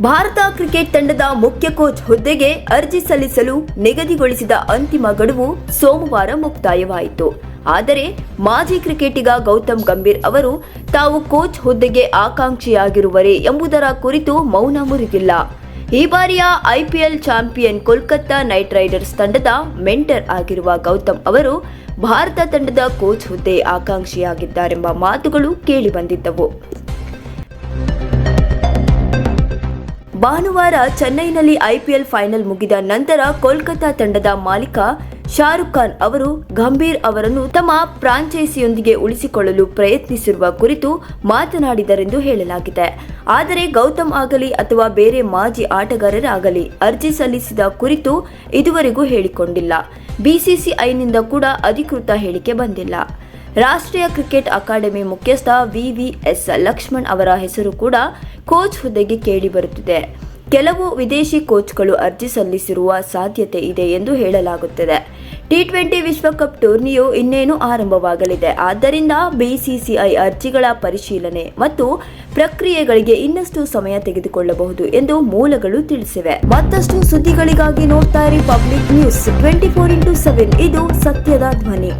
Bharat cricket ತಂಡದ ಮುಖ್ಯ coach ಹುದ್ದೆಗೆ ಅರ್ಜಿ ಸಲ್ಲಿಸಲು ನಿಗದಿಗೊಳಿಸಿದ ಅಂತಿಮ ಗಡುವು ಸೋಮವಾರ ಮುಕ್ತಾಯವಾಯಿತು. ಆದರೆ ಮಾಜಿ ಕ್ರಿಕೆಟಿಗ ಗೌತಮ್ ಗಂಭೀರ್ ಅವರು ತಾವು ಕೋಚ್ ಹುದ್ದೆಗೆ ಆಕಾಂಕ್ಷಿಯಾಗಿರುವರೇ ಎಂಬುದರ ಕುರಿತು ಮೌನ ಮುರಿದಿಲ್ಲ. ಈ ಬಾರಿಯ IPL champion Kolkata night Riders ತಂಡದ ಮೆಂಟರ್ ಆಗಿರುವ ಗೌತಮ್ ಅವರು ಭಾರತ ತಂಡದ ಕೋಚ್ ಹುದ್ದೆ ಆಕಾಂಕ್ಷಿಯಾಗಿದ್ದಾರೆಂಬ ಮಾತುಗಳು ಕೇಳಿಬಂದಿದ್ದವು. ಭಾನುವಾರ ಚೆನ್ನೈನಲ್ಲಿ ಐಪಿಎಲ್ ಫೈನಲ್ ಮುಗಿದ ನಂತರ ಕೋಲ್ಕತ್ತಾ ತಂಡದ ಮಾಲೀಕ ಶಾರುಖ್ ಖಾನ್ ಅವರು ಗಂಭೀರ್ ಅವರನ್ನು ತಮ್ಮ ಫ್ರಾಂಚೈಸಿಯೊಂದಿಗೆ ಉಳಿಸಿಕೊಳ್ಳಲು ಪ್ರಯತ್ನಿಸಿರುವ ಕುರಿತು ಮಾತನಾಡಿದರೆಂದು ಹೇಳಲಾಗಿದೆ. ಆದರೆ ಗೌತಮ್ ಆಗಲಿ ಅಥವಾ ಬೇರೆ ಮಾಜಿ ಆಟಗಾರರಾಗಲಿ ಅರ್ಜಿ ಸಲ್ಲಿಸಿದ ಕುರಿತು ಇದುವರೆಗೂ ಹೇಳಿಕೊಂಡಿಲ್ಲ. ಬಿಸಿಸಿಐನಿಂದ ಕೂಡ ಅಧಿಕೃತ ಹೇಳಿಕೆ ಬಂದಿಲ್ಲ. ರಾಷ್ಟ್ರೀಯ ಕ್ರಿಕೆಟ್ ಅಕಾಡೆಮಿ ಮುಖ್ಯಸ್ಥ ವಿವಿಎಸ್ ಲಕ್ಷ್ಮಣ್ ಅವರ ಹೆಸರು ಕೂಡ ಕೋಚ್ ಹುದ್ದೆಗೆ ಕೇಳಿಬರುತ್ತಿದೆ. ಕೆಲವು ವಿದೇಶಿ ಕೋಚ್ಗಳು ಅರ್ಜಿ ಸಲ್ಲಿಸಿರುವ ಸಾಧ್ಯತೆ ಇದೆ ಎಂದು ಹೇಳಲಾಗುತ್ತದೆ. ಟಿ20 ವಿಶ್ವಕಪ್ ಟೂರ್ನಿಯು ಇನ್ನೇನು ಆರಂಭವಾಗಲಿದೆ. ಆದ್ದರಿಂದ ಬಿಸಿಸಿಐ ಅರ್ಜಿಗಳ ಪರಿಶೀಲನೆ ಮತ್ತು ಪ್ರಕ್ರಿಯೆಗಳಿಗೆ ಇನ್ನಷ್ಟು ಸಮಯ ತೆಗೆದುಕೊಳ್ಳಬಹುದು ಎಂದು ಮೂಲಗಳು ತಿಳಿಸಿವೆ. ಮತ್ತಷ್ಟು ಸುದ್ದಿಗಳಿಗಾಗಿ ನೋಡ್ತಾ ಇರಿ ಪಬ್ಲಿಕ್ ನ್ಯೂಸ್ 24x7. ಇದು ಸತ್ಯದ ಧ್ವನಿ.